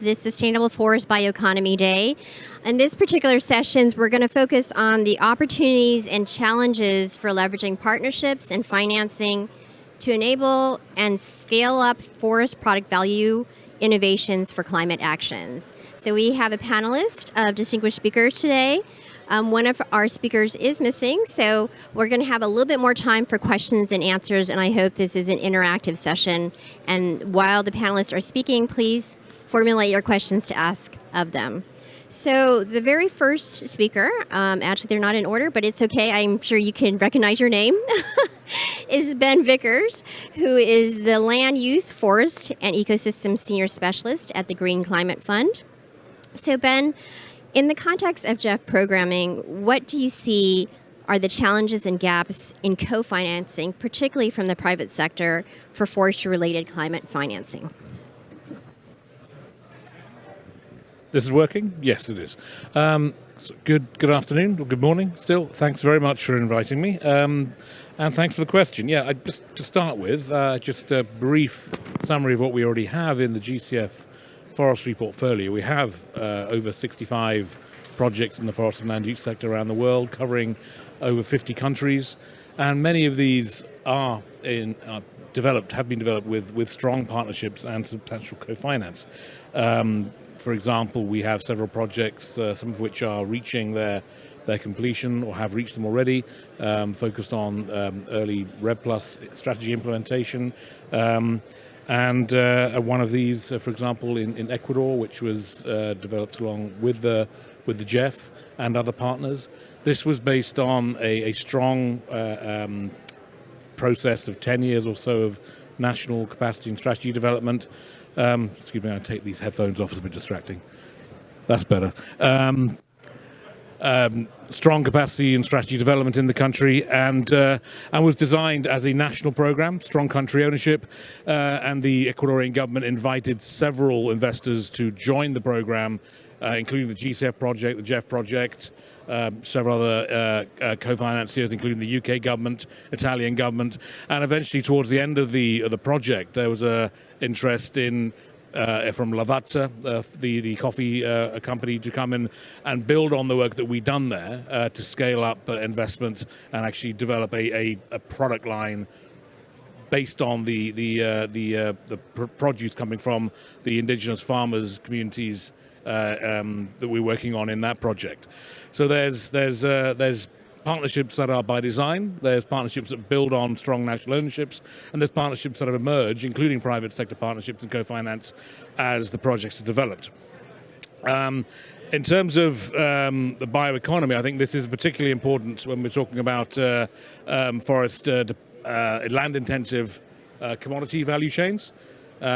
This Sustainable Forest Bioeconomy Day. In this particular sessions, we're going to focus on the opportunities and challenges for leveraging partnerships and financing to enable and scale up forest product value innovations for climate actions. So we have a panelist of distinguished speakers today. One of our speakers is missing, so we're going to have a little bit more time for questions and answers, and I hope this is an interactive session. And while the panelists are speaking, please formulate your questions to ask of them. So the very first speaker, actually they're not in order, but it's okay, I'm sure you can recognize your name, is Ben Vickers, who is the Land Use, Forest, and Ecosystem Senior Specialist at the Green Climate Fund. So Ben, in the context of GEF programming, what do you see are the challenges and gaps in co-financing, particularly from the private sector, for forestry-related climate financing? This is working? Yes, it is. Good afternoon, or good morning still. Thanks very much for inviting me. And thanks for the question. Yeah, just to start with, just a brief summary of what we already have in the GCF forestry portfolio. We have over 65 projects in the forest and land use sector around the world, covering over 50 countries. And many of these have been developed with strong partnerships and substantial co-finance. For example, we have several projects, some of which are reaching their completion or have reached them already, focused on early RED Plus strategy implementation. And one of these, for example, in Ecuador, which was developed along with the GEF and other partners. This was based on a strong process of 10 years or so of national capacity and strategy development. Excuse me, I'll take these headphones off, it's a bit distracting. That's better. Strong capacity and strategy development in the country, and was designed as a national program, strong country ownership, and the Ecuadorian government invited several investors to join the program, including the GCF project, the GEF project, several other co-financiers, including the UK government, Italian government, and eventually towards the end of the project, there was a interest in from Lavazza, the coffee company, to come in and build on the work that we've done there to scale up investment and actually develop a product line based on the produce coming from the indigenous farmers communities that we're working on in that project. So there's partnerships that are by design, there's partnerships that build on strong national ownerships, and there's partnerships that have emerged, including private sector partnerships and co-finance, as the projects are developed. In terms of the bioeconomy, I think this is particularly important when we're talking about forest land-intensive commodity value chains. We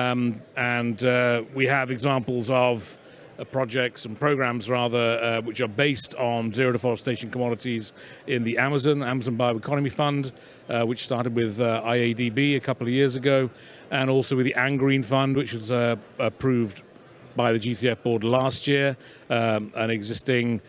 have examples of projects and programs rather which are based on zero deforestation commodities in the Amazon Bioeconomy Fund, which started with IADB a couple of years ago, and also with the Green Fund, which was approved by the GCF board last year, an existing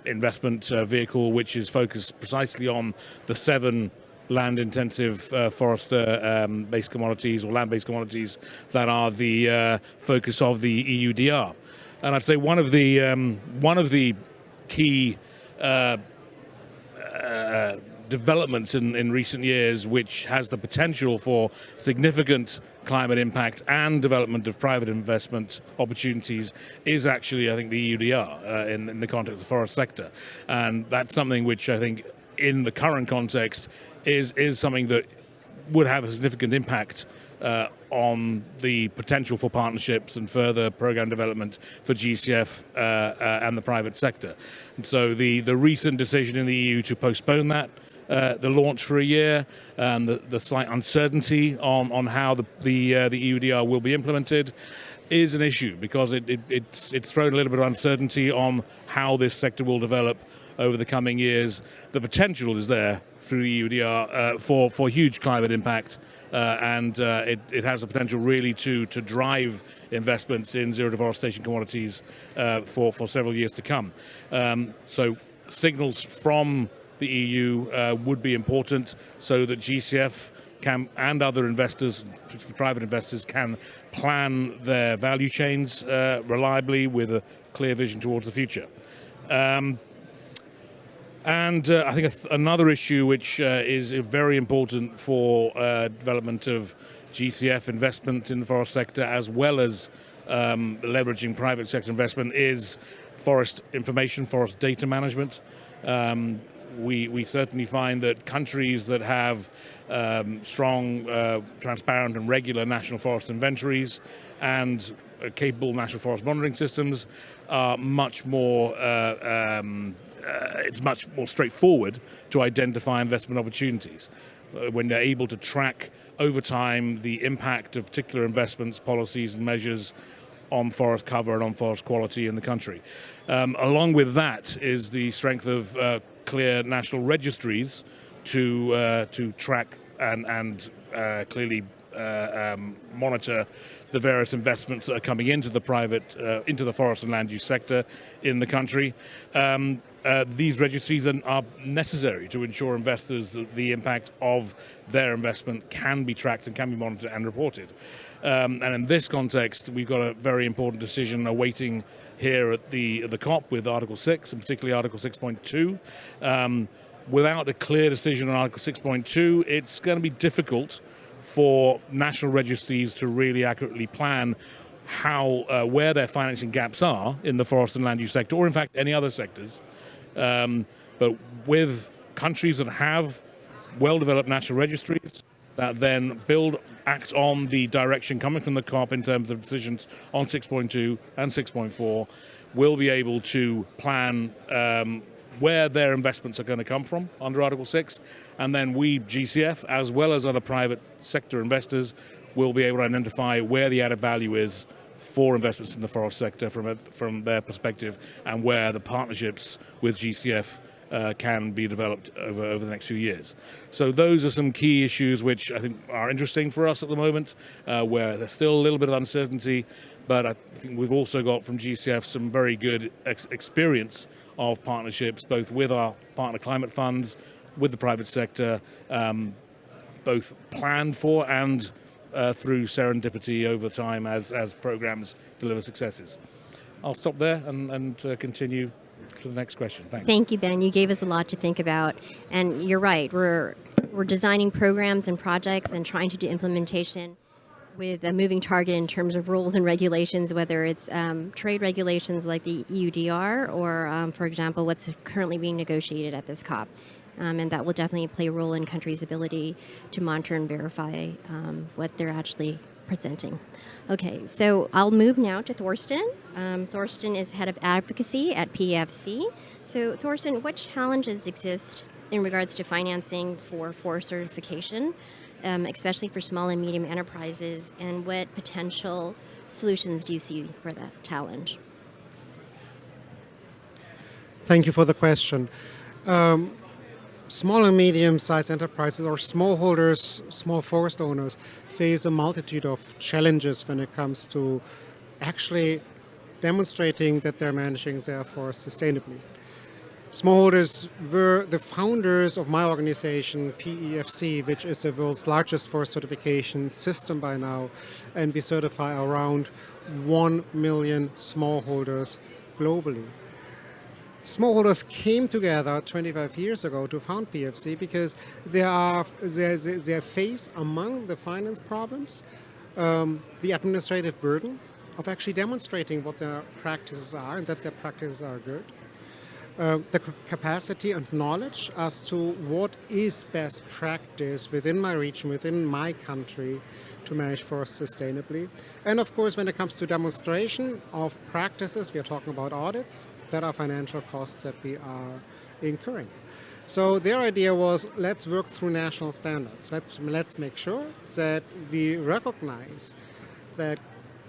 investment vehicle which is focused precisely on the 7 land-intensive forest-based commodities or land-based commodities that are the focus of the EUDR. And I'd say one of the key developments in recent years, which has the potential for significant climate impact and development of private investment opportunities, is actually, I think, the EUDR in the context of the forest sector. And that's something which I think, in the current context, is something that would have a significant impact on the potential for partnerships and further program development for GCF and the private sector. And so the recent decision in the EU to postpone that, the launch for a year, and the slight uncertainty on how the EUDR will be implemented, is an issue, because it's thrown a little bit of uncertainty on how this sector will develop over the coming years. The potential is there through the EUDR for huge climate impact, and it has the potential really to drive investments in zero deforestation commodities for several years to come. So signals from the EU would be important, so that GCF and other investors, particularly private investors, can plan their value chains reliably with a clear vision towards the future. I think another issue which is very important for development of GCF investment in the forest sector, as well as leveraging private sector investment, is forest information, forest data management. We certainly find that countries that have strong, transparent and regular national forest inventories and capable national forest monitoring systems are much more it's much more straightforward to identify investment opportunities when they're able to track over time the impact of particular investments, policies and measures on forest cover and on forest quality in the country. Along with that is the strength of clear national registries to track and clearly monitor the various investments that are coming into the forest and land use sector in the country. These registries are necessary to ensure investors that the impact of their investment can be tracked and can be monitored and reported. And in this context, we've got a very important decision awaiting here at the COP with Article 6, and particularly Article 6.2. Without a clear decision on Article 6.2, it's going to be difficult for national registries to really accurately plan where their financing gaps are in the forest and land use sector, or in fact any other sectors. But with countries that have well-developed national registries that then act on the direction coming from the COP in terms of decisions on 6.2 and 6.4, will be able to plan where their investments are going to come from under Article 6, and then we, GCF, as well as other private sector investors, will be able to identify where the added value is for investments in the forest sector from their perspective, and where the partnerships with GCF can be developed over the next few years. So those are some key issues which I think are interesting for us at the moment, where there's still a little bit of uncertainty, but I think we've also got from GCF some very good experience of partnerships, both with our partner climate funds, with the private sector, both planned for and through serendipity over time as programs deliver successes. I'll stop there and continue to the next question. Thanks. Thank you, Ben. You gave us a lot to think about, and you're right. We're designing programs and projects and trying to do implementation with a moving target in terms of rules and regulations, whether it's trade regulations like the EUDR or, for example, what's currently being negotiated at this COP. And that will definitely play a role in countries' ability to monitor and verify what they're actually presenting. Okay, so I'll move now to Thorsten. Thorsten is head of advocacy at PEFC. So Thorsten, what challenges exist in regards to financing for forest certification, especially for small and medium enterprises, and what potential solutions do you see for that challenge? Thank you for the question. Small and medium-sized enterprises or smallholders, small forest owners face a multitude of challenges when it comes to actually demonstrating that they're managing their forest sustainably. Smallholders were the founders of my organization, PEFC, which is the world's largest forest certification system by now, and we certify around 1 million smallholders globally. Smallholders came together 25 years ago to found PEFC because they face, among the finance problems, the administrative burden of actually demonstrating what their practices are and that their practices are good. The capacity and knowledge as to what is best practice within my region, within my country, to manage forests sustainably. And of course, when it comes to demonstration of practices, we are talking about audits, that are financial costs that we are incurring. So their idea was, let's work through national standards. Let's make sure that we recognize that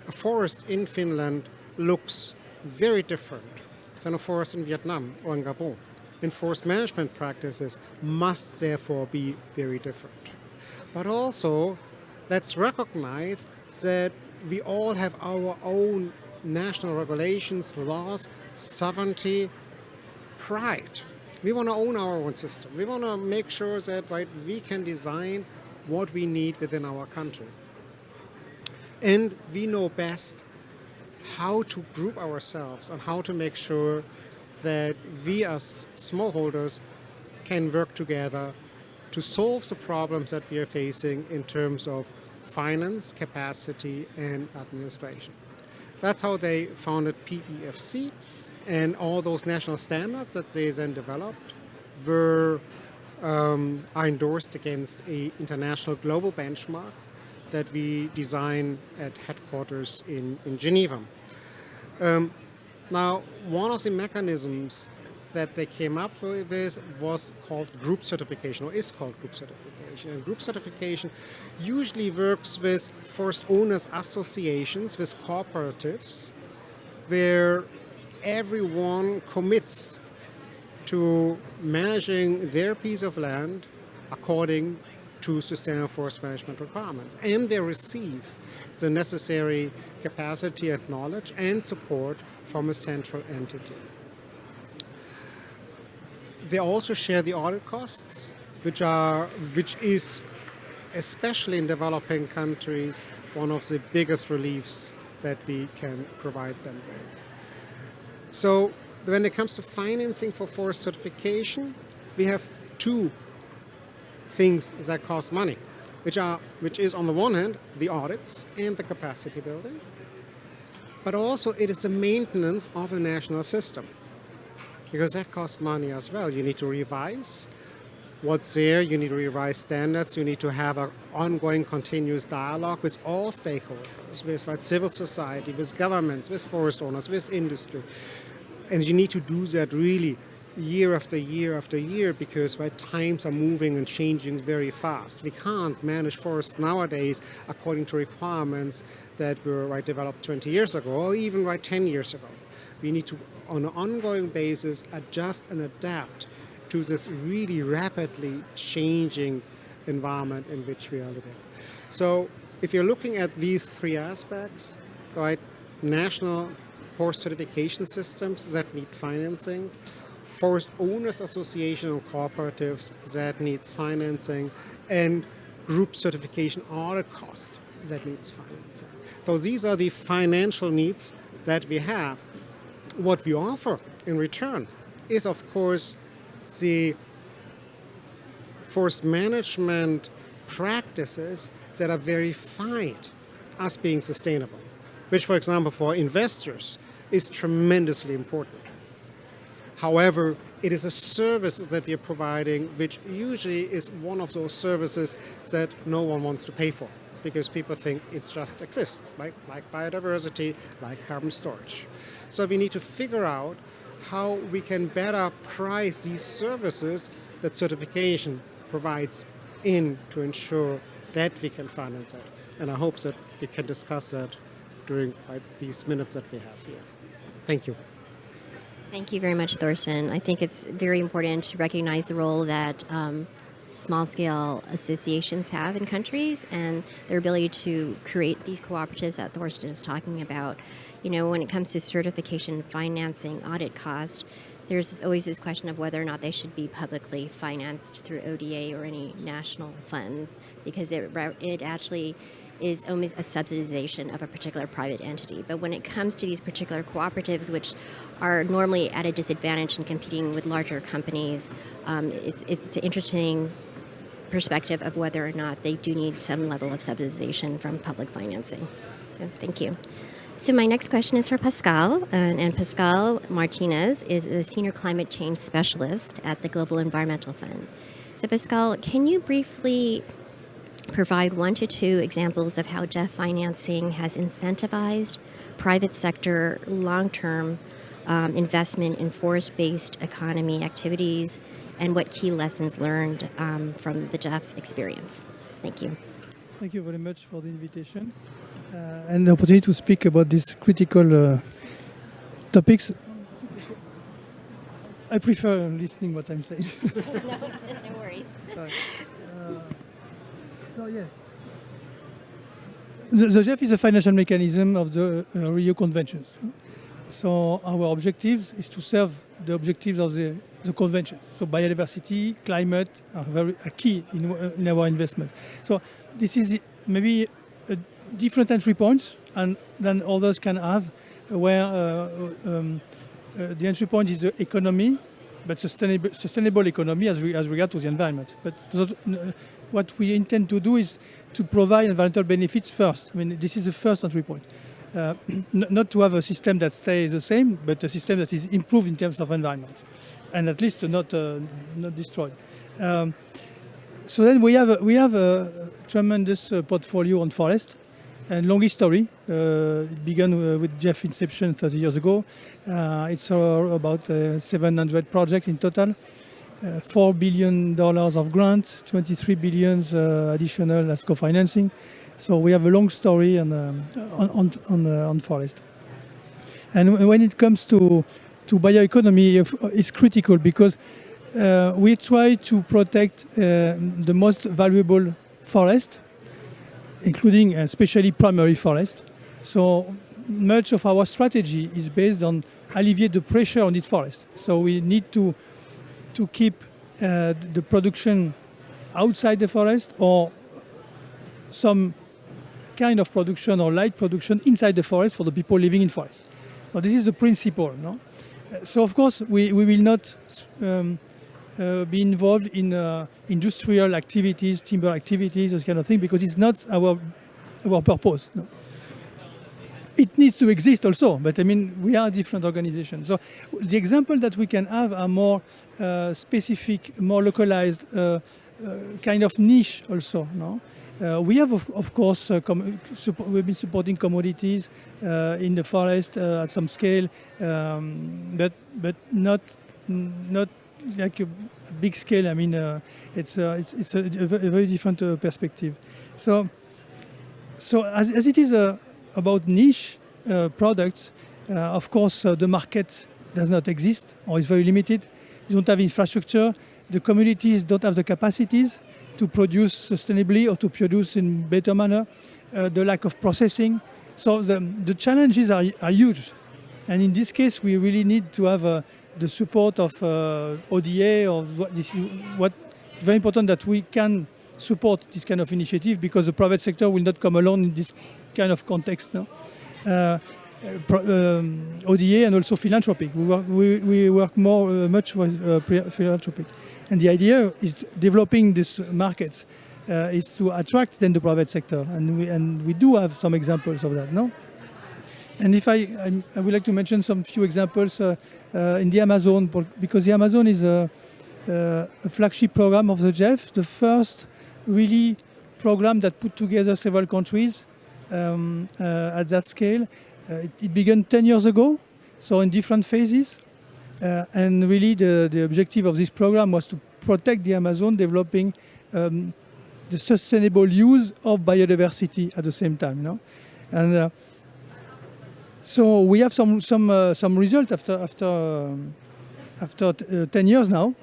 a forest in Finland looks very different than a forest in Vietnam or in Gabon. And forest management practices must therefore be very different. But also, let's recognize that we all have our own national regulations, laws, sovereignty, pride. We want to own our own system. We want to make sure that we can design what we need within our country. And we know best how to group ourselves and how to make sure that we as smallholders can work together to solve the problems that we are facing in terms of finance, capacity, and administration. That's how they founded PEFC, and all those national standards that they then developed are endorsed against an international global benchmark that we design at headquarters in Geneva. Now, one of the mechanisms that they came up with was called group certification, or is called group certification. And group certification usually works with forest owners associations, with cooperatives, where everyone commits to managing their piece of land according to sustainable forest management requirements. And they receive the necessary capacity and knowledge and support from a central entity. They also share the audit costs, which is, especially in developing countries, one of the biggest reliefs that we can provide them with. So when it comes to financing for forest certification, we have two things that cost money, which is on the one hand the audits and the capacity building, but also it is the maintenance of a national system, because that costs money as well. You need to revise what's there, you need to revise standards, you need to have an ongoing continuous dialogue with all stakeholders, with civil society, with governments, with forest owners, with industry. And you need to do that really year after year after year, because times are moving and changing very fast. We can't manage forests nowadays according to requirements that were developed 20 years ago or even 10 years ago. We need to, on an ongoing basis, adjust and adapt to this really rapidly changing environment in which we are living. So if you're looking at these three aspects, national forest certification systems that need financing, forest owners association and cooperatives that needs financing, and group certification audit cost that needs financing. So these are the financial needs that we have. What we offer in return is, of course, the forest management practices that are verified as being sustainable, which, for example, for investors is tremendously important. However, it is a service that we are providing, which usually is one of those services that no one wants to pay for, because people think it just exists, like biodiversity, like carbon storage. So we need to figure out how we can better price these services that certification provides to ensure that we can finance it. And I hope that we can discuss that during these minutes that we have here. Thank you. Thank you very much, Thorsten. I think it's very important to recognize the role that small-scale associations have in countries and their ability to create these cooperatives that Thorsten is talking about. You know, when it comes to certification, financing, audit cost, there's always this question of whether or not they should be publicly financed through ODA or any national funds, because it actually is almost a subsidization of a particular private entity. But when it comes to these particular cooperatives, which are normally at a disadvantage in competing with larger companies, it's an interesting perspective of whether or not they do need some level of subsidization from public financing. So thank you. So my next question is for Pascal, and Pascal Martinez is a Senior Climate Change Specialist at the Global Environmental Fund. So Pascal, can you briefly provide 1 to 2 examples of how GEF financing has incentivized private sector long-term investment in forest-based economy activities, and what key lessons learned from the GEF experience? Thank you. Thank you very much for the invitation and the opportunity to speak about these critical topics. I prefer listening what I'm saying. No worries. So yes, the GEF is a financial mechanism of the Rio Conventions. So our objectives is to serve the objectives of the convention. So biodiversity, climate are key in our investment. So this is maybe a different entry points than others can have, where the entry point is the economy, but sustainable economy as regard to the environment. But what we intend to do is to provide environmental benefits first. I mean, this is the first entry point. Not to have a system that stays the same, but a system that is improved in terms of environment, and at least not destroyed. So then we have a tremendous portfolio on forest, and long history. It began with Jeff Inception 30 years ago. It's about 700 projects in total. $4 billion of grants, 23 billion additional as co-financing. So we have a long story on forest. And when it comes to bioeconomy, it's critical because we try to protect the most valuable forest, including especially primary forest. So much of our strategy is based on alleviate the pressure on its forest. So we need to keep the production outside the forest, or some kind of production or light production inside the forest for the people living in forest. So this is the principle. No? So of course we will not be involved in industrial activities, timber activities, those kind of things, because it's not our purpose. No? It needs to exist also, but I mean, we are different organizations. So the example that we can have are more specific, more localized, kind of niche also. No? We have, of course, we've been supporting commodities in the forest at some scale, but not like a big scale. I mean, it's a very different perspective. So as it is about niche products, of course, the market does not exist or is very limited. You don't have infrastructure. The communities don't have the capacities to produce sustainably or to produce in better manner. The lack of processing. So the challenges are huge. And in this case, we really need to have the support of ODA. This is what it's very important that we can support this kind of initiative, because the private sector will not come along in this kind of context. No? ODA and also philanthropic. We work much with philanthropic. And the idea is developing these markets is to attract then the private sector. And we do have some examples of that. No? And if I would like to mention some few examples in the Amazon, because the Amazon is a flagship program of the GEF, the first really program that put together several countries at that scale. It began 10 years ago, so in different phases. And really the objective of this program was to protect the Amazon, developing the sustainable use of biodiversity at the same time. You know? And so we have some result after 10 years now.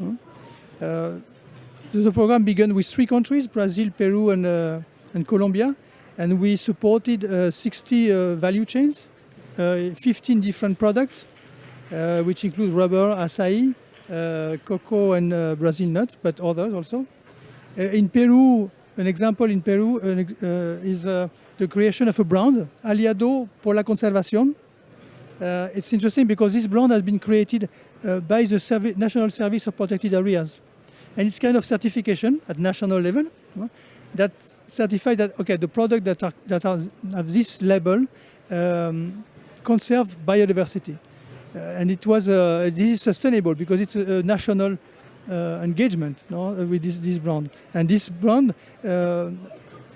The program began with 3 countries: Brazil, Peru, and Colombia, and we supported 60 value chains, 15 different products, which include rubber, acai, cocoa, and Brazil nuts, but others also. In Peru, an example in Peru is the creation of a brand, Aliado por la Conservación. It's interesting because this brand has been created by the National Service of Protected Areas. And it's kind of certification at national level that certify that, okay, the product that have this label conserve biodiversity. And it was this is sustainable because it's a national engagement with this brand. And this brand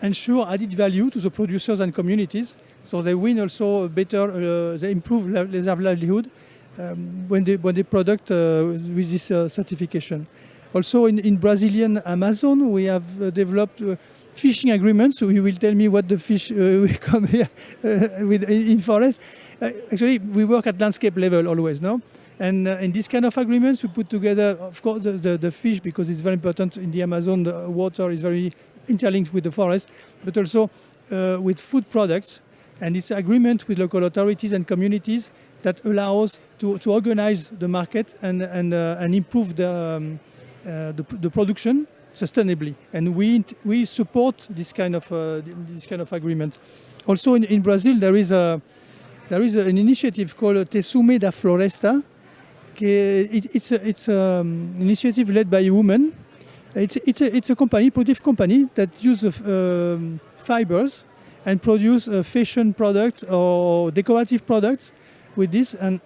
ensure added value to the producers and communities, so they win also better, they improve their livelihood when they product with this certification. Also in Brazilian Amazon, we have developed fishing agreements. So you will tell me what the fish will come here with in forest. Actually, we work at landscape level always, no? And in this kind of agreements, we put together, of course, the fish, because it's very important in the Amazon. The water is very interlinked with the forest, but also with food products. And this agreement with local authorities and communities that allows to organize the market and improve the production sustainably. And we support this kind of agreement. Also in Brazil, there is an initiative called Tesume da Floresta. It's an initiative led by a woman. It's a company, productive company that uses fibers and produce fashion products or decorative products with this. And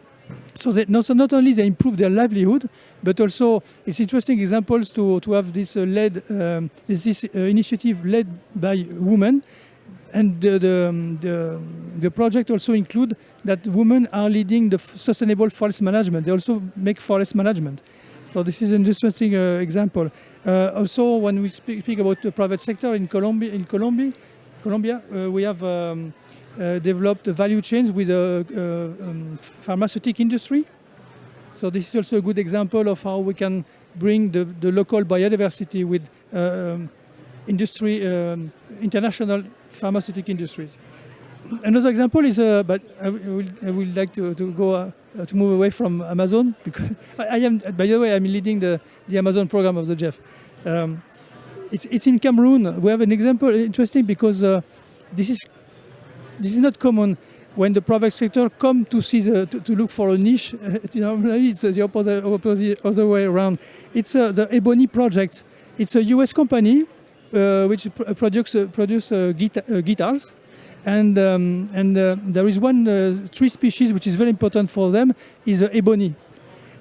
so not only they improve their livelihood, but also it's interesting examples to have this this initiative led by women. And the project also include that women are leading the sustainable forest management. They also make forest management. So this is an interesting example. Also, when we speak about the private sector in Colombia, we have developed value chains with the pharmaceutical industry. So this is also a good example of how we can bring the local biodiversity with industry, international pharmaceutical industries. Another example is, but I would like to go to move away from Amazon, because I am, by the way, I'm leading the Amazon program of the GEF. It's in Cameroon. We have an example interesting because this is not common when the private sector come to see to look for a niche. It's the other way around. It's the Ebony project. It's a U.S. company which produce guitars. And there is one tree species which is very important for them, is ebony.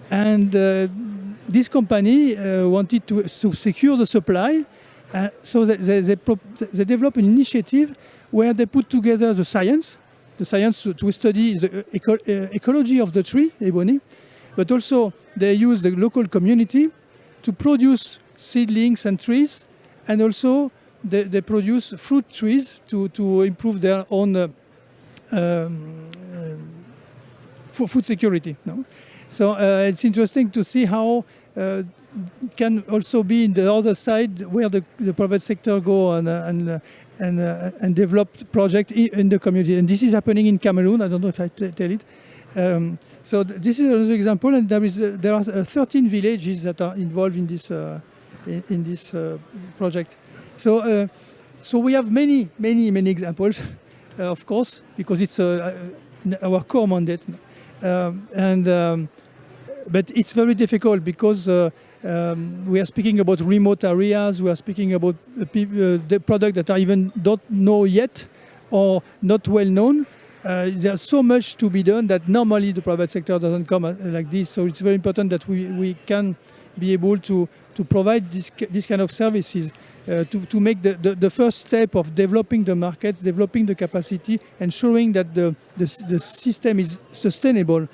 And this company wanted to secure the supply, so they developed an initiative where they put together the science to study the ecology of the tree, ebony, but also they use the local community to produce seedlings and trees, and also they produce fruit trees to improve their own food security. No? So it's interesting to see how it can also be in the other side, where the private sector go and develop projects in the community. And this is happening in Cameroon. I don't know if I tell it. So this is another example, and there are 13 villages that are involved in this project. So we have many examples, of course, because it's our core mandate. But it's very difficult because we are speaking about remote areas. We are speaking about the product that I even don't know yet or not well known. There's so much to be done that normally the private sector doesn't come like this. So it's very important that we can be able to provide this kind of services. To make the first step of developing the markets, developing the capacity, and showing that the system is sustainable,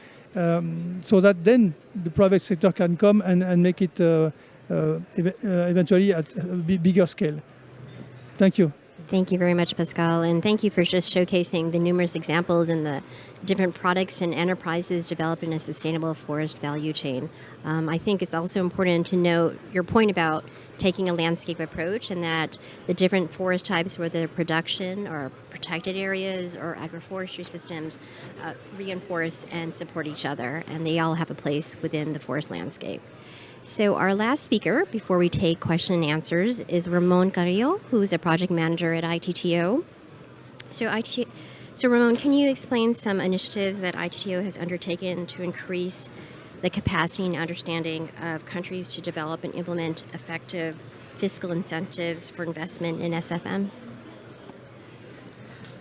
so that then the private sector can come and make it eventually at a bigger scale. Thank you. Thank you very much, Pascal, and thank you for just showcasing the numerous examples and the different products and enterprises developed in a sustainable forest value chain. I think it's also important to note your point about taking a landscape approach, and that the different forest types, whether production or protected areas or agroforestry systems, reinforce and support each other, and they all have a place within the forest landscape. So our last speaker, before we take question and answers, is Ramon Carrillo, who is a project manager at ITTO. So Ramon, can you explain some initiatives that ITTO has undertaken to increase the capacity and understanding of countries to develop and implement effective fiscal incentives for investment in SFM?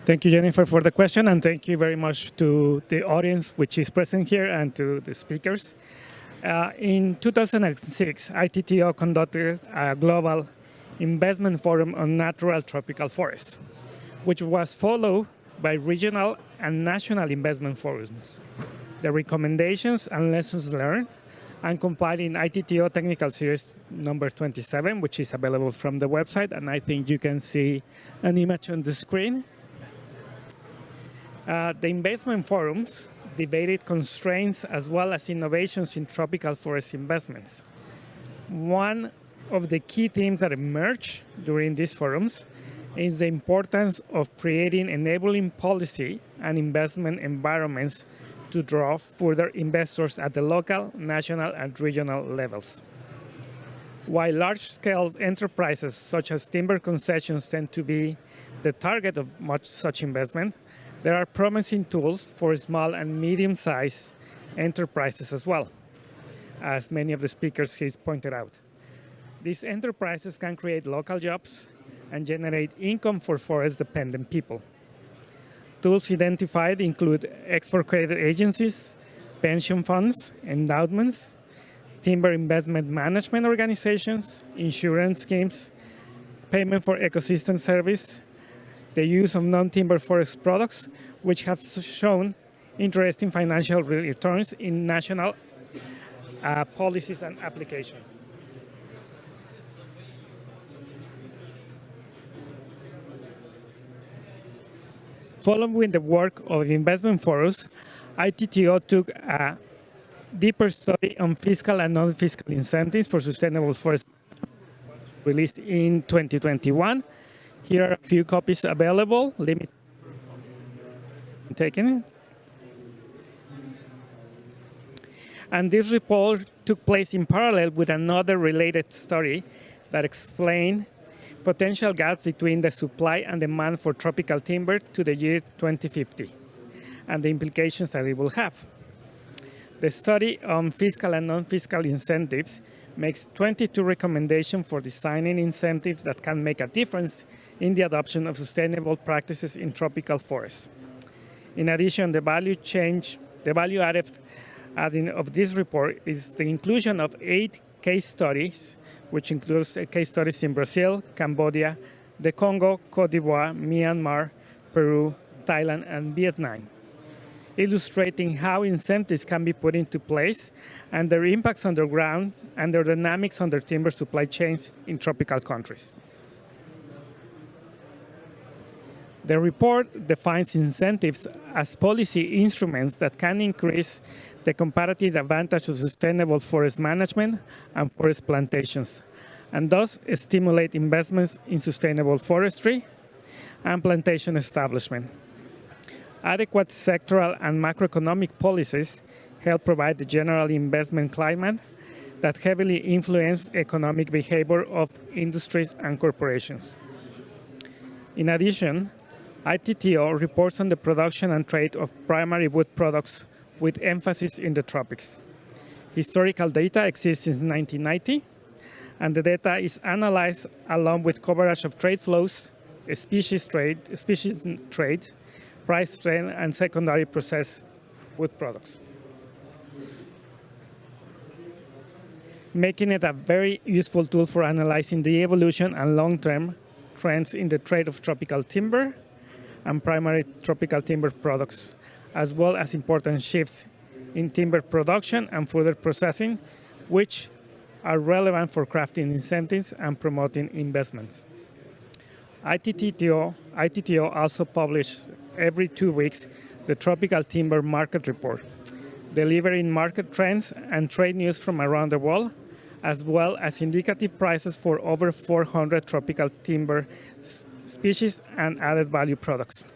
Thank you, Jennifer, for the question, and thank you very much to the audience which is present here and to the speakers. In 2006, ITTO conducted a global investment forum on natural tropical forests, which was followed by regional and national investment forums. The recommendations and lessons learned and compiled in ITTO Technical Series number 27, which is available from the website, and I think you can see an image on the screen. The investment forums debated constraints as well as innovations in tropical forest investments. One of the key themes that emerged during these forums is the importance of creating enabling policy and investment environments to draw further investors at the local, national, and regional levels. While large-scale enterprises such as timber concessions tend to be the target of much such investment, there are promising tools for small and medium-sized enterprises as well, as many of the speakers have pointed out. These enterprises can create local jobs and generate income for forest-dependent people. Tools identified include export credit agencies, pension funds, endowments, timber investment management organizations, insurance schemes, payment for ecosystem service, the use of non-timber forest products, which have shown interesting financial returns in national policies and applications. Following the work of investment forums, ITTO took a deeper study on fiscal and non-fiscal incentives for sustainable forest released in 2021. Here are a few copies available. Taken. And this report took place in parallel with another related study that explained potential gaps between the supply and demand for tropical timber to the year 2050 and the implications that it will have. The study on fiscal and non-fiscal incentives makes 22 recommendations for designing incentives that can make a difference in the adoption of sustainable practices in tropical forests. In addition, the value adding of this report is the inclusion of 8 case studies, which includes case studies in Brazil, Cambodia, the Congo, Cote d'Ivoire, Myanmar, Peru, Thailand, and Vietnam, illustrating how incentives can be put into place and their impacts on the ground and their dynamics on their timber supply chains in tropical countries. The report defines incentives as policy instruments that can increase the comparative advantage of sustainable forest management and forest plantations, and thus stimulate investments in sustainable forestry and plantation establishment. Adequate sectoral and macroeconomic policies help provide the general investment climate that heavily influence economic behavior of industries and corporations. In addition, ITTO reports on the production and trade of primary wood products with emphasis in the tropics. Historical data exists since 1990, and the data is analyzed along with coverage of trade flows, species trade, price trend, and secondary processed wood products, making it a very useful tool for analyzing the evolution and long-term trends in the trade of tropical timber and primary tropical timber products, as well as important shifts in timber production and further processing, which are relevant for crafting incentives and promoting investments. ITTO also publishes every 2 weeks the Tropical Timber Market Report, delivering market trends and trade news from around the world, as well as indicative prices for over 400 tropical timber species and added value products.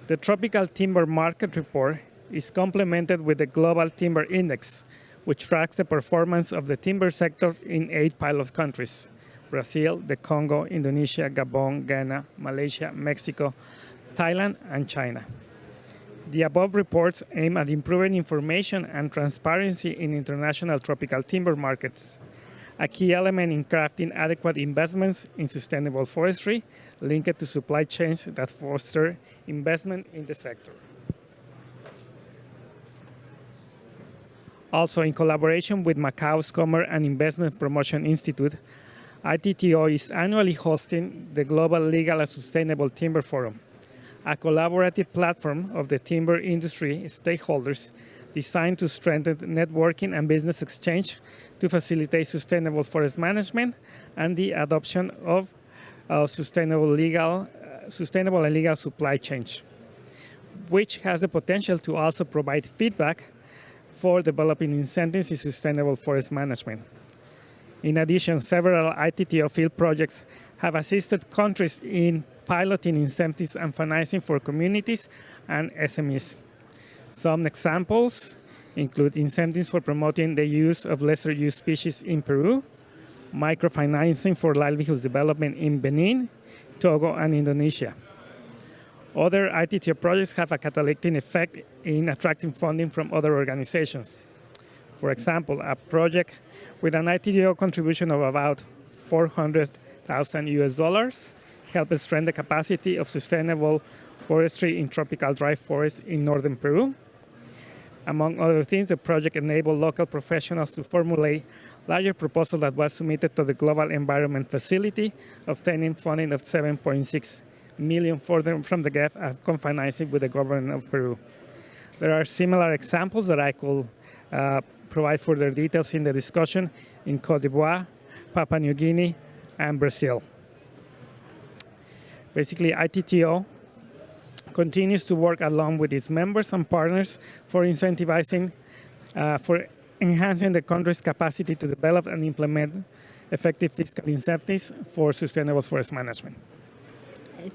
The Tropical Timber Market Report is complemented with the Global Timber Index, which tracks the performance of the timber sector in 8 pilot countries: Brazil, the Congo, Indonesia, Gabon, Ghana, Malaysia, Mexico, Thailand, and China. The above reports aim at improving information and transparency in international tropical timber markets, a key element in crafting adequate investments in sustainable forestry linked to supply chains that foster investment in the sector. Also, in collaboration with Macau's Commerce and Investment Promotion Institute, ITTO is annually hosting the Global Legal and Sustainable Timber Forum, a collaborative platform of the timber industry stakeholders designed to strengthen networking and business exchange to facilitate sustainable forest management and the adoption of sustainable and legal supply chains, which has the potential to also provide feedback for developing incentives in sustainable forest management. In addition, several ITTO field projects have assisted countries in piloting incentives and financing for communities and SMEs. Some examples include incentives for promoting the use of lesser used species in Peru, microfinancing for livelihoods development in Benin, Togo, and Indonesia. Other ITTO projects have a catalytic effect in attracting funding from other organizations. For example, a project with an ITTO contribution of about $400,000 helped strengthen the capacity of sustainable forestry in tropical dry forests in northern Peru. Among other things, the project enabled local professionals to formulate larger proposal that was submitted to the Global Environment Facility, obtaining funding of $7.6 million from the GEF and co-financing with the government of Peru. There are similar examples that I could provide further details in the discussion in Cote d'Ivoire, Papua New Guinea, and Brazil. Basically, ITTO continues to work along with its members and partners for incentivizing, for enhancing the country's capacity to develop and implement effective fiscal incentives for sustainable forest management.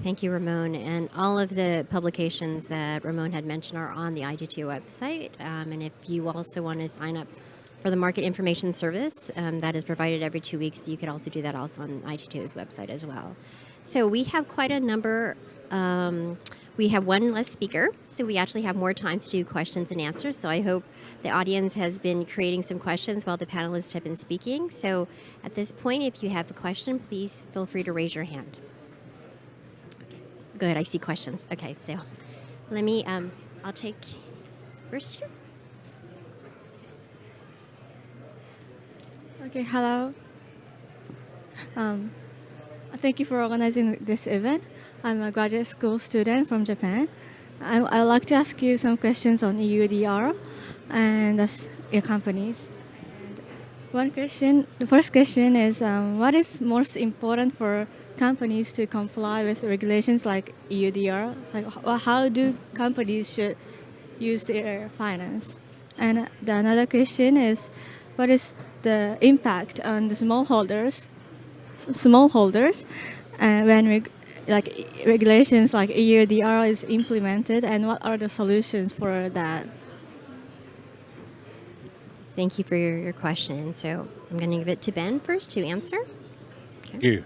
Thank you, Ramon. And all of the publications that Ramon had mentioned are on the ITTO website. And if you also want to sign up for the Market Information Service that is provided every 2 weeks, you could also do that also on ITTO's website as well. So we have quite a number. We have one less speaker, so we actually have more time to do questions and answers. So I hope the audience has been creating some questions while the panelists have been speaking. So at this point, if you have a question, please feel free to raise your hand. Okay. Good, I see questions. Okay, so let me, I'll take first here. Okay, hello. Thank you for organizing this event. I'm a graduate school student from Japan. I would like to ask you some questions on EUDR and your companies. The first question is, what is most important for companies to comply with regulations like EUDR? Like, how do companies should use their finance? And another question is, what is the impact on the smallholders when regulations like EUDR is implemented, and what are the solutions for that? Thank you for your question. So I'm going to give it to Ben first to answer. Okay. Thank you.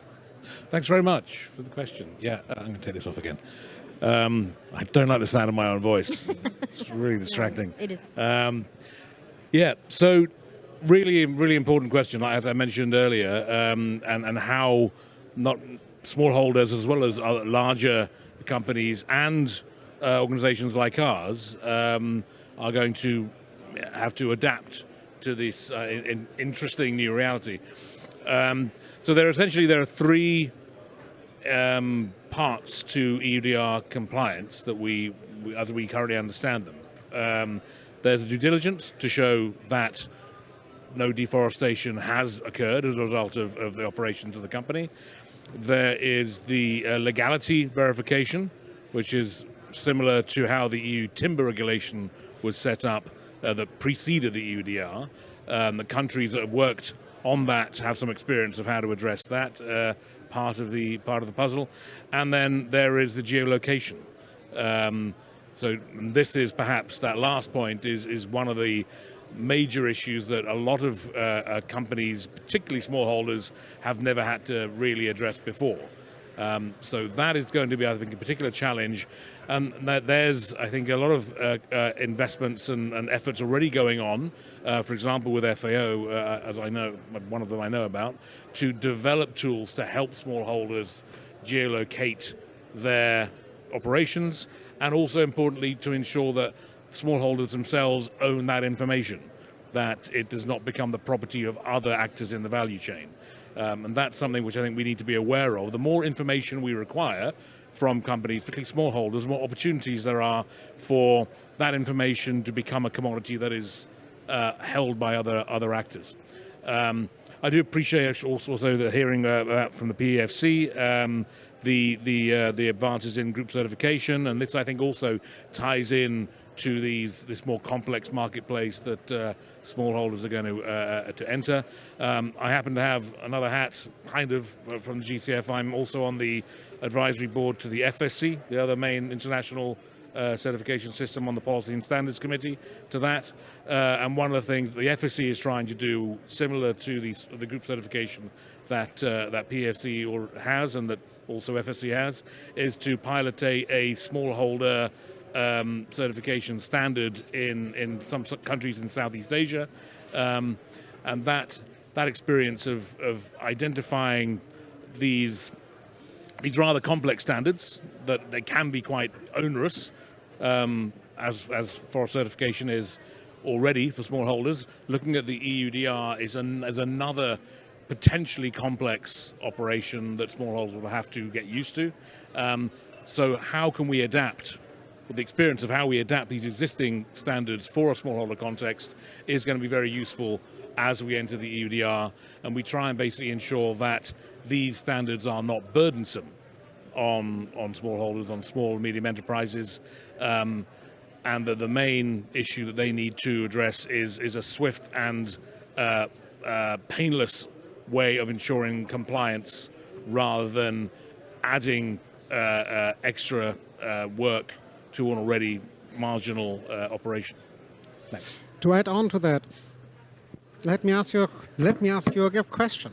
Thanks very much for the question. Yeah, I'm going to take this off again. I don't like the sound of my own voice. It's really distracting. It is. Yeah, so really important question, as I mentioned earlier, and how not smallholders as well as other larger companies and organizations like ours are going to have to adapt to this interesting new reality. So there are three parts to EUDR compliance that we as we currently understand them. There's a due diligence to show that no deforestation has occurred as a result of the operations of the company. There is the legality verification, which is similar to how the EU timber regulation was set up that preceded the EUDR. The countries that have worked on that have some experience of how to address that part of the puzzle. And then there is the geolocation. So this is perhaps that last point is one of the major issues that a lot of companies, particularly smallholders, have never had to really address before. So that is going to be, I think, a particular challenge. And there's, I think, a lot of investments and efforts already going on, for example, with FAO, as I know, one of them I know about, to develop tools to help smallholders geolocate their operations, and also, importantly, to ensure that smallholders themselves own that information, that it does not become the property of other actors in the value chain. And that's something which I think we need to be aware of. The more information we require from companies, particularly smallholders, the more opportunities there are for that information to become a commodity that is held by other actors. I do appreciate also the hearing from the PEFC, the advances in group certification, and this I think also ties in to this more complex marketplace that smallholders are going to enter. I happen to have another hat, kind of, from the GCF. I'm also on the advisory board to the FSC, the other main international certification system on the Policy and Standards Committee to that. And one of the things the FSC is trying to do, similar to the group certification that PFC has and that also FSC has, is to pilot a smallholder certification standard in some countries in Southeast Asia. And that experience of identifying these rather complex standards, that they can be quite onerous, as forest certification is already for smallholders. Looking at the EUDR is another potentially complex operation that smallholders will have to get used to. So how can we adapt? With the experience of how we adapt these existing standards for a smallholder context is going to be very useful as we enter the EUDR, and we try and basically ensure that these standards are not burdensome on smallholders, on small and medium enterprises, and that the main issue that they need to address is a swift and painless way of ensuring compliance rather than adding extra work to an already marginal operation. Thanks. To add on to that, let me ask you a question.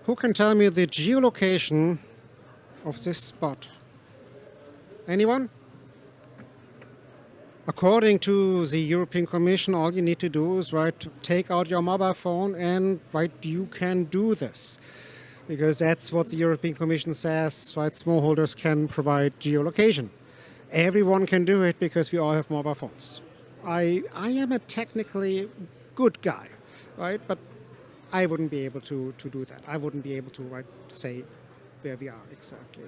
Who can tell me the geolocation of this spot? Anyone? According to the European Commission, all you need to do is take out your mobile phone and you can do this. Because that's what the European Commission says, smallholders can provide geolocation. Everyone can do it because we all have mobile phones. I am a technically good guy, but I wouldn't be able to do that. I wouldn't be able to say where we are exactly.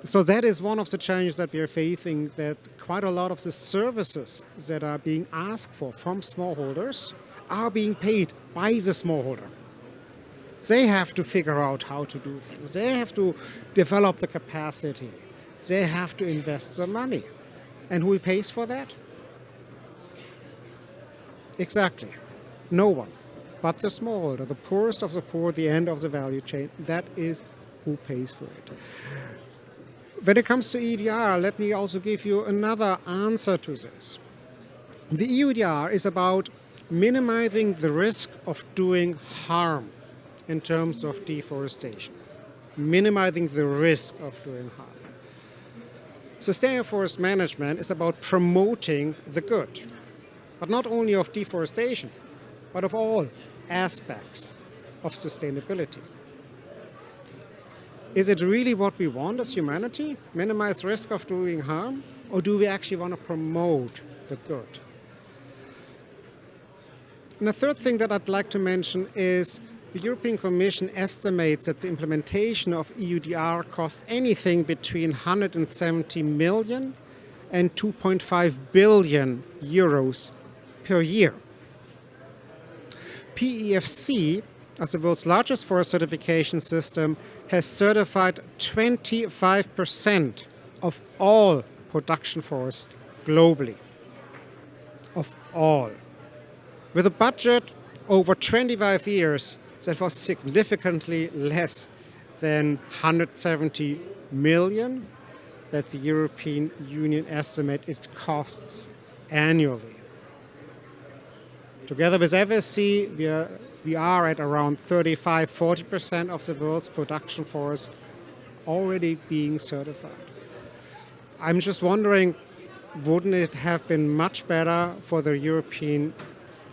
So that is one of the challenges that we are facing, that quite a lot of the services that are being asked for from smallholders are being paid by the smallholder. They have to figure out how to do things. They have to develop the capacity. They have to invest the money. And who pays for that? Exactly. No one. But the smallholder, the poorest of the poor, the end of the value chain, that is who pays for it. When it comes to EUDR, let me also give you another answer to this. The EUDR is about minimizing the risk of doing harm in terms of deforestation. Minimizing the risk of doing harm. Sustainable forest management is about promoting the good, but not only of deforestation, but of all aspects of sustainability. Is it really what we want as humanity? Minimize risk of doing harm? Or do we actually want to promote the good? And the third thing that I'd like to mention is the European Commission estimates that the implementation of EUDR costs anything between 170 million and 2.5 billion euros per year. PEFC, as the world's largest forest certification system, has certified 25% of all production forests globally. Of all. With a budget over 25 years that was significantly less than 170 million that the European Union estimate it costs annually. Together with FSC, we are at around 35–40% of the world's production forest already being certified. I'm just wondering, wouldn't it have been much better for the European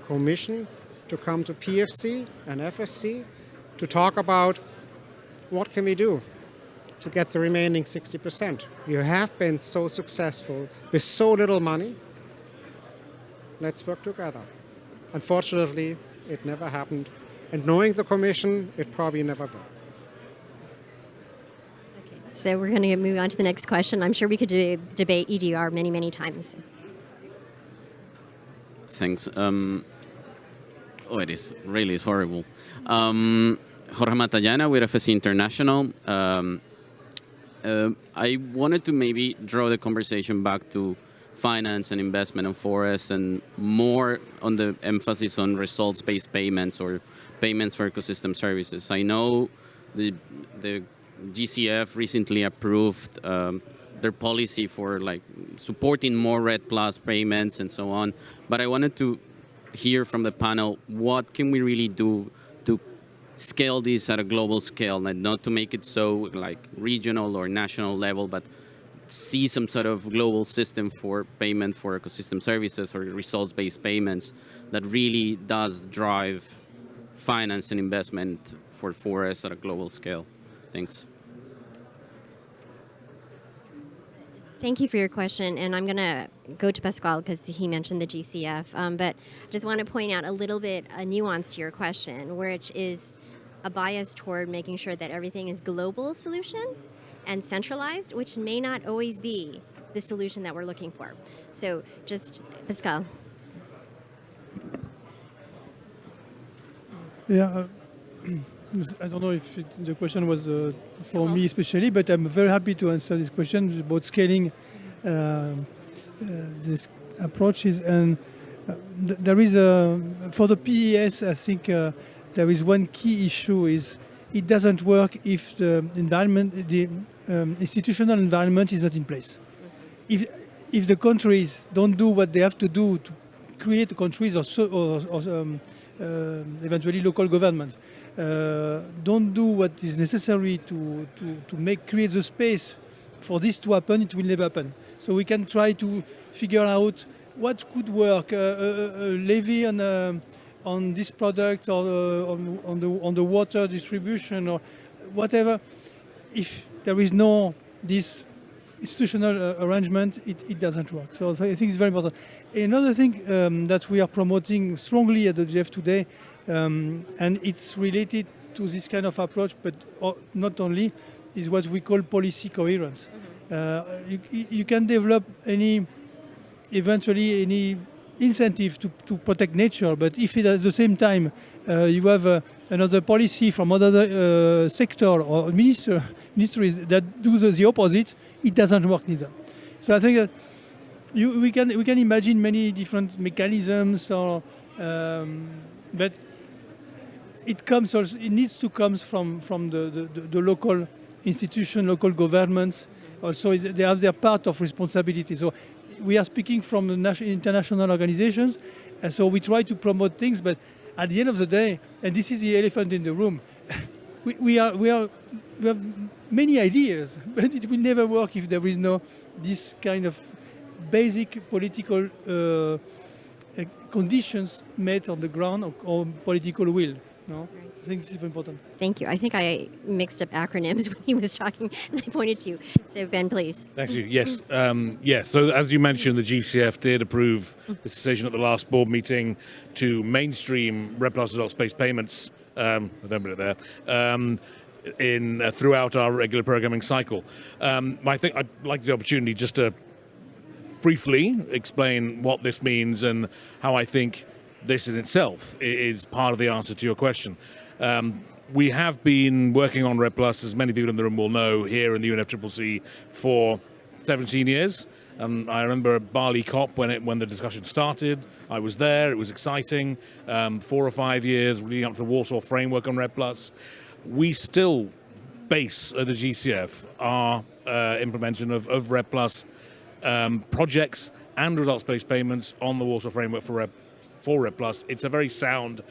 Commission to come to PFC and FSC to talk about what can we do to get the remaining 60%? You have been so successful with so little money. Let's work together. Unfortunately, it never happened. And knowing the Commission, it probably never will. Okay, so we're going to move on to the next question. I'm sure we could debate EDR many, many times. Thanks. It is really is horrible. Jorge Matallana with FSC International. I wanted to maybe draw the conversation back to finance and investment in forests and more on the emphasis on results-based payments or payments for ecosystem services. I know the GCF recently approved their policy for like supporting more REDD Plus payments and so on. But I wanted to hear from the panel, what can we really do to scale this at a global scale, and not to make it so like regional or national level, but see some sort of global system for payment for ecosystem services or results-based payments that really does drive finance and investment for forests at a global scale. Thanks. Thank you for your question, and I'm going to go to Pascal because he mentioned the GCF, but I just want to point out a little bit a nuance to your question, which is a bias toward making sure that everything is global solution and centralized, which may not always be the solution that we're looking for. So just, Pascal. Yeah, I don't know if the question was for me especially, but I'm very happy to answer this question about scaling these approaches. And there is for the PES, I think there is one key issue is it doesn't work if the environment, the institutional environment is not in place. If the countries don't do what they have to do to create the countries or eventually local governments don't do what is necessary to create the space for this to happen, it will never happen. So we can try to figure out what could work, a levy on this product or on the water distribution or whatever. If there is no this institutional arrangement, it doesn't work. So I think it's very important. Another thing that we are promoting strongly at the GF today, and it's related to this kind of approach, but not only, is what we call policy coherence. You can develop eventually any incentive to protect nature, but if at the same time you have another policy from another sector or ministries that do the opposite, it doesn't work neither. So I think that we can imagine many different mechanisms, but it needs to come from the local institution, local governments. Also, they have their part of responsibility. So we are speaking from the international organizations, and so we try to promote things. But at the end of the day, and this is the elephant in the room, we have many ideas, but it will never work if there is no this kind of basic political conditions met on the ground or political will. No? I think this is important. Thank you. I think I mixed up acronyms when he was talking, and I pointed to you. So Ben, please. Thank you. Yes. So as you mentioned, the GCF did approve this decision at the last board meeting to mainstream REDD+ results-based payments. I don't put it there. Throughout our regular programming cycle. I think I'd like the opportunity just to briefly explain what this means and how I think this in itself is part of the answer to your question. We have been working on REDD+, as many people in the room will know, here in the UNFCCC for 17 years. I remember Bali COP when the discussion started. I was there. It was exciting. 4 or 5 years leading up to the Warsaw Framework on REDD+. We still base at the GCF our implementation of REDD+ projects and results-based payments on the Warsaw Framework for REDD+. It's a very sound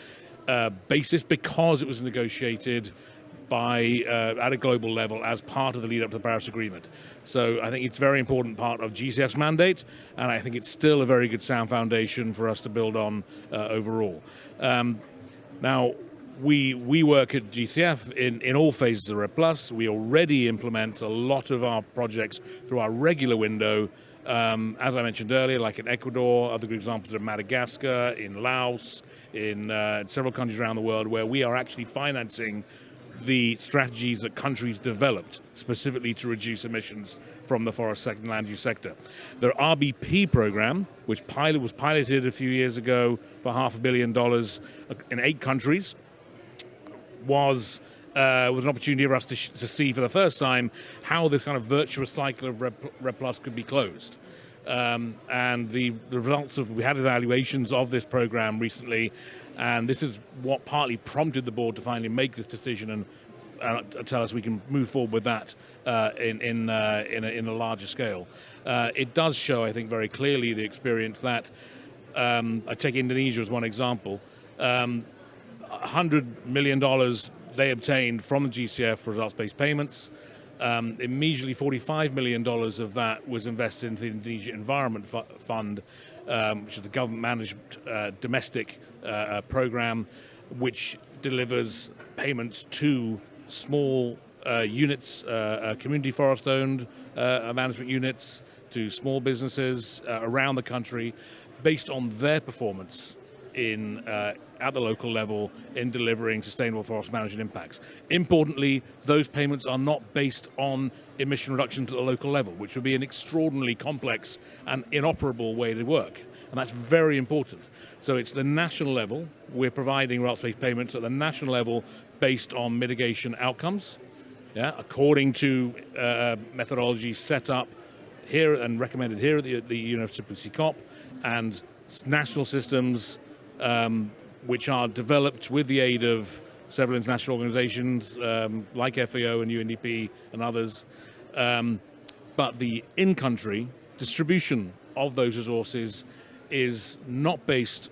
basis because it was negotiated at a global level as part of the lead up to the Paris Agreement. So I think it's a very important part of GCF's mandate, and I think it's still a very good sound foundation for us to build on overall. Now, we work at GCF in all phases of REDD+. We already implement a lot of our projects through our regular window, as I mentioned earlier, like in Ecuador, other good examples are Madagascar, in Laos, in several countries around the world where we are actually financing the strategies that countries developed specifically to reduce emissions from the forest sector and land use sector. The RBP program, which was piloted a few years ago for $500 million in 8 countries, was an opportunity for us to see for the first time how this kind of virtuous cycle of REDD+ could be closed. And the results we had evaluations of this program recently, and this is what partly prompted the board to finally make this decision and tell us we can move forward with that in a larger scale. It does show, I think, very clearly the experience that I take Indonesia as one example. $100 million they obtained from the GCF for results-based payments. Immediately, $45 million of that was invested into the Indonesia Environment Fund, which is the government-managed domestic program, which delivers payments to small units, community forest-owned management units, to small businesses around the country, based on their performance at the local level in delivering sustainable forest management impacts. Importantly, those payments are not based on emission reduction to the local level, which would be an extraordinarily complex and inoperable way to work. And that's very important. So it's the national level. We're providing results-based payments at the national level based on mitigation outcomes, according to methodology set up here and recommended here at the UNFCCC COP, and national systems which are developed with the aid of several international organizations like FAO and UNDP and others. But the in-country distribution of those resources is not based,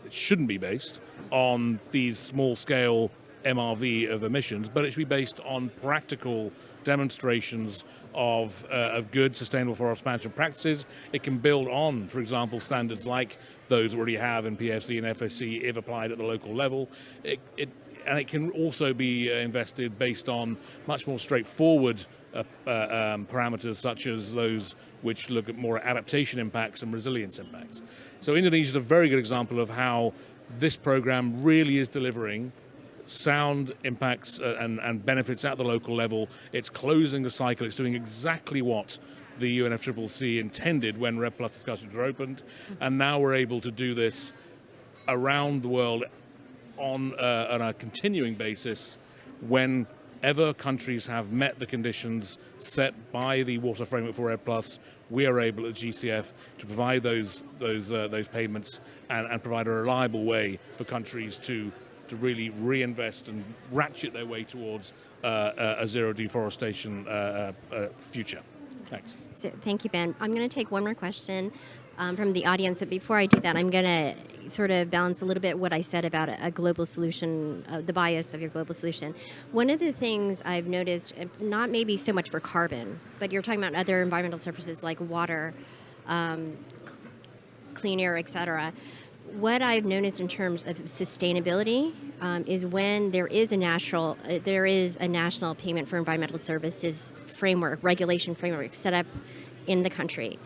it shouldn't be based, on these small-scale MRV of emissions, but it should be based on practical demonstrations of good sustainable forest management practices. It can build on, for example, standards like those we already have in PFC and FSC if applied at the local level. And it can also be invested based on much more straightforward parameters, such as those which look at more adaptation impacts and resilience impacts. So Indonesia is a very good example of how this program really is delivering sound impacts and benefits at the local level. It's closing the cycle. It's doing exactly what the UNFCCC intended when RED Plus discussions were opened. And now we're able to do this around the world on a continuing basis whenever countries have met the conditions set by the Water Framework for RED Plus. We are able at GCF to provide those payments and provide a reliable way for countries to really reinvest and ratchet their way towards a zero deforestation future. Thanks. So, thank you, Ben. I'm going to take one more question from the audience, but before I do that, I'm going to sort of balance a little bit what I said about a global solution, the bias of your global solution. One of the things I've noticed, not maybe so much for carbon, but you're talking about other environmental services like water, clean air, et cetera. What I've noticed in terms of sustainability is when there is a national payment for environmental services framework, regulation framework set up in the country.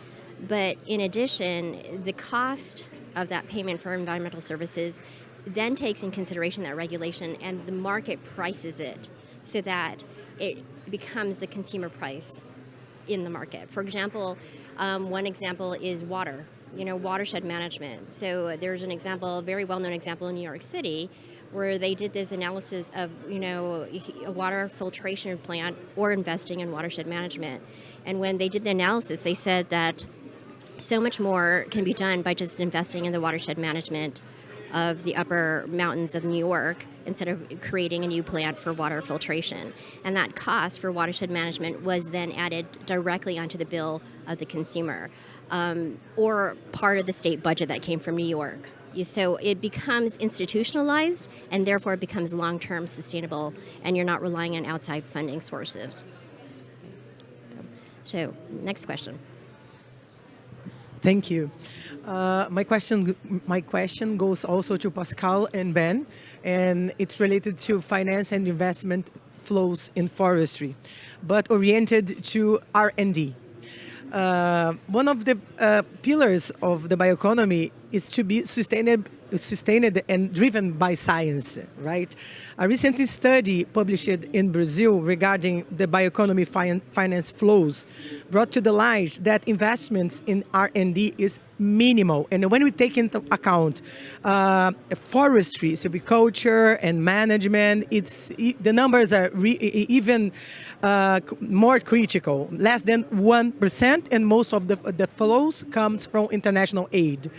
But in addition, the cost of that payment for environmental services then takes in consideration that regulation, and the market prices it so that it becomes the consumer price in the market. For example, one example is water. Watershed management. So there's an example, a very well-known example in New York City, where they did this analysis of, a water filtration plant or investing in watershed management. And when they did the analysis, they said that so much more can be done by just investing in the watershed management of the upper mountains of New York instead of creating a new plant for water filtration. And that cost for watershed management was then added directly onto the bill of the consumer, or part of the state budget that came from New York. So it becomes institutionalized, and therefore it becomes long-term sustainable, and you're not relying on outside funding sources. So next question. Thank you. My question goes also to Pascal and Ben, and it's related to finance and investment flows in forestry, but oriented to R&D. One of the pillars of the bioeconomy is to be sustained and driven by science, right? A recent study published in Brazil regarding the bioeconomy finance flows brought to the light that investments in R&D is minimal. And when we take into account forestry, silviculture, and management, the numbers are even more critical, less than 1%, and most of the flows comes from international aid.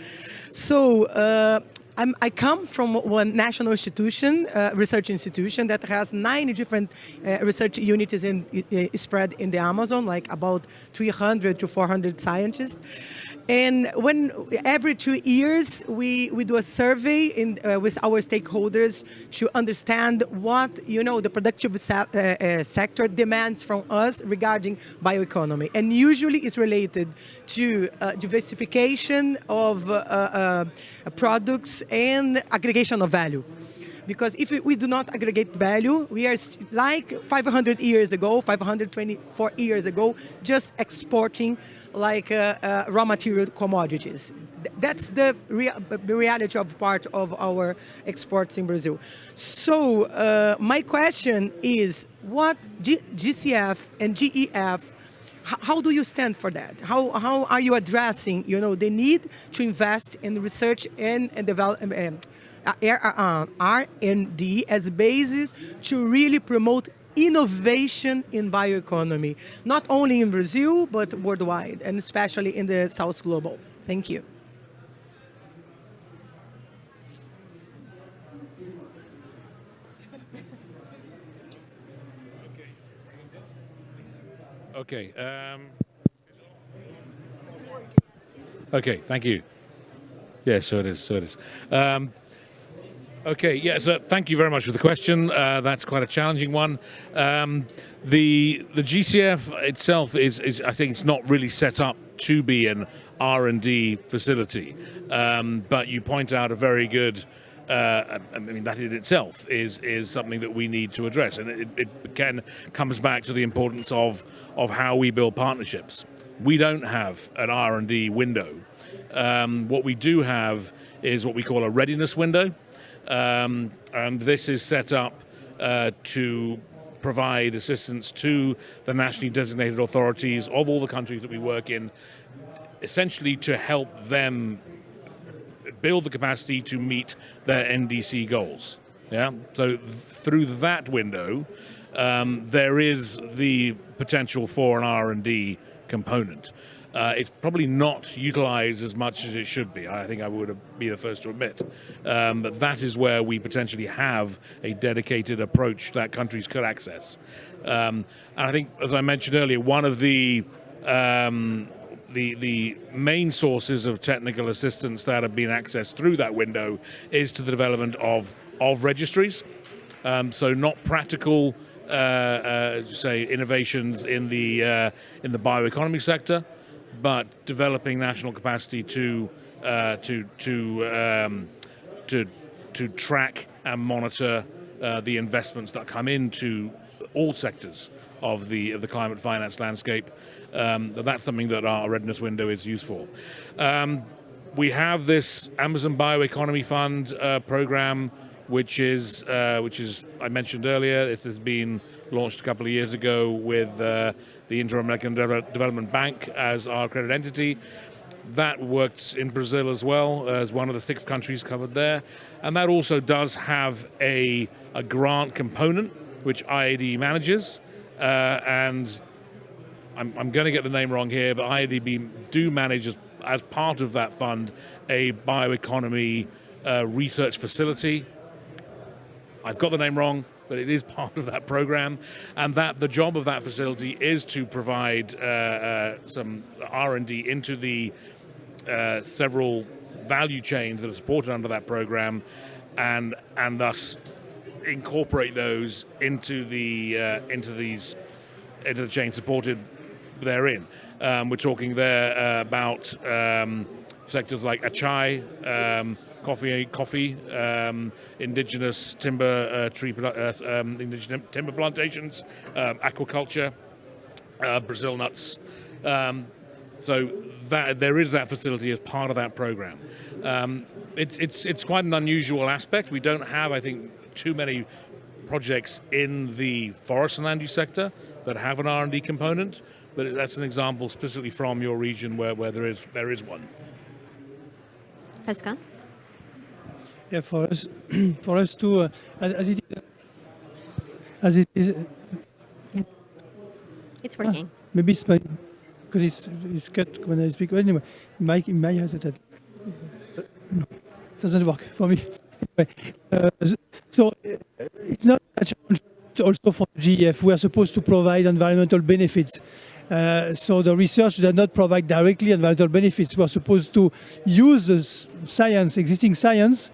So I come from one national institution, research institution that has 9 different research units spread in the Amazon, like about 300 to 400 scientists. And when every 2 years we do a survey with our stakeholders to understand what the productive sector demands from us regarding bioeconomy, and usually it's related to diversification of products and aggregation of value. Because if we do not aggregate value, we are like 500 years ago, 524 years ago, just exporting like raw material commodities. That's the reality of part of our exports in Brazil. So my question is, what GCF and GEF, how do you stand for that? How are you addressing, the need to invest in research and development, R&D as a basis to really promote innovation in bioeconomy, not only in Brazil, but worldwide, and especially in the South Global? Thank you. Okay. Okay, thank you. Yeah, so it is. Okay, yeah, so thank you very much for the question. That's quite a challenging one. The GCF itself is I think it's not really set up to be an R&D facility, but you point out a very good. I mean, that in itself is something that we need to address, and it again comes back to the importance of how we build partnerships. We don't have an R&D window. What we do have is what we call a readiness window. And this is set up to provide assistance to the nationally designated authorities of all the countries that we work in, essentially to help them build the capacity to meet their NDC goals. Yeah. So through that window, there is the potential for an R&D component. It's probably not utilized as much as it should be. I think I would be the first to admit. But that is where we potentially have a dedicated approach that countries could access. And I think, as I mentioned earlier, one of the main sources of technical assistance that have been accessed through that window is to the development of registries. So not practical, say, innovations in the bioeconomy sector, but developing national capacity to track and monitor the investments that come into all sectors of the climate finance landscape. That's something that our readiness window is used for. We have this Amazon Bioeconomy Fund program, which is I mentioned earlier. This has been launched a couple of years ago with the Inter-American Development Bank as our accredited entity. That works in Brazil as well, as one of the 6 countries covered there. And that also does have a grant component, which IAD manages. And I'm going to get the name wrong here, but IADB do manage as part of that fund a bioeconomy research facility. I've got the name wrong, but it is part of that program, and that the job of that facility is to provide some R&D into the several value chains that are supported under that program, and thus incorporate those into the chain supported therein. We're talking there about sectors like achai, coffee, indigenous timber indigenous timber plantations, aquaculture, Brazil nuts. So that there is that facility as part of that program. It's quite an unusual aspect. We don't have, I think, too many projects in the forest and land use sector that have an R&D component, but that's an example specifically from your region where there is one. Pascal? Yeah, for us too, as it is. It's working. Maybe it's because it's cut when I speak. Well, anyway, Mike has it. doesn't work for me. Anyway, it's not a challenge also for GEF. We are supposed to provide environmental benefits. So the research does not provide directly environmental benefits. We are supposed to use the science, existing science,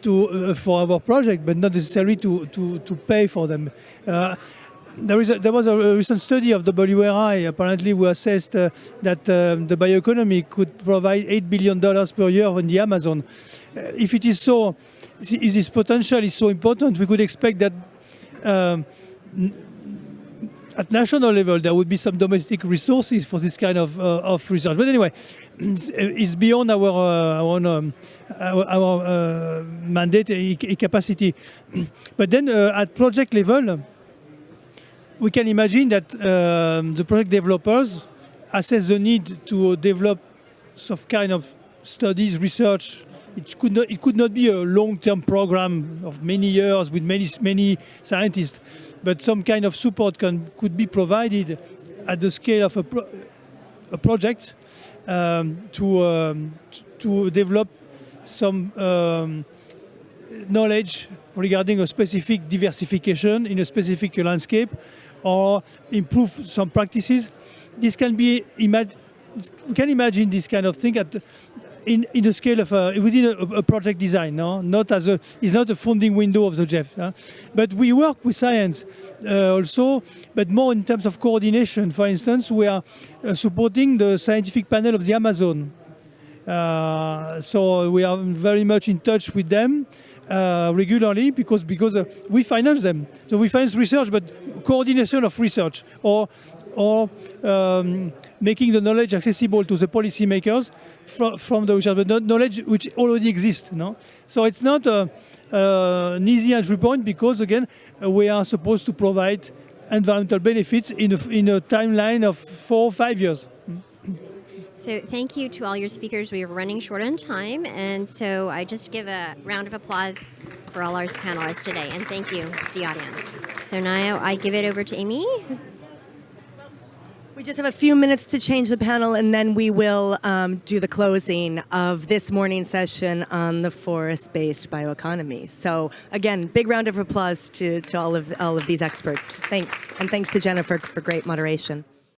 for our project, but not necessarily to pay for them. There was a recent study of WRI, apparently, who assessed that the bioeconomy could provide $8 billion per year in the Amazon. If it is so, if this potential is so important, we could expect that at national level there would be some domestic resources for this kind of research. But anyway, it's beyond our mandate capacity. But then at project level, we can imagine that the project developers assess the need to develop some kind of studies, research. It could not be a long-term program of many years with many scientists, but some kind of support could be provided at the scale of a project to develop some knowledge regarding a specific diversification in a specific landscape, or improve some practices. This can be we can imagine this kind of thing in the scale of within a project design, no? It's not a funding window of the GEF. But we work with science also, but more in terms of coordination. For instance, we are supporting the scientific panel of the Amazon. So we are very much in touch with them regularly because we finance them. So we finance research, but coordination of research or making the knowledge accessible to the policymakers from the research, but knowledge which already exists. No? So it's not an easy entry point because, again, we are supposed to provide environmental benefits in a timeline of 4 or 5 years. So thank you to all your speakers. We are running short on time, and so I just give a round of applause for all our panelists today, and thank you to the audience. So now I give it over to Amy. We just have a few minutes to change the panel, and then we will do the closing of this morning's session on the forest-based bioeconomy. So again, big round of applause to all of these experts. Thanks, and thanks to Jennifer for great moderation.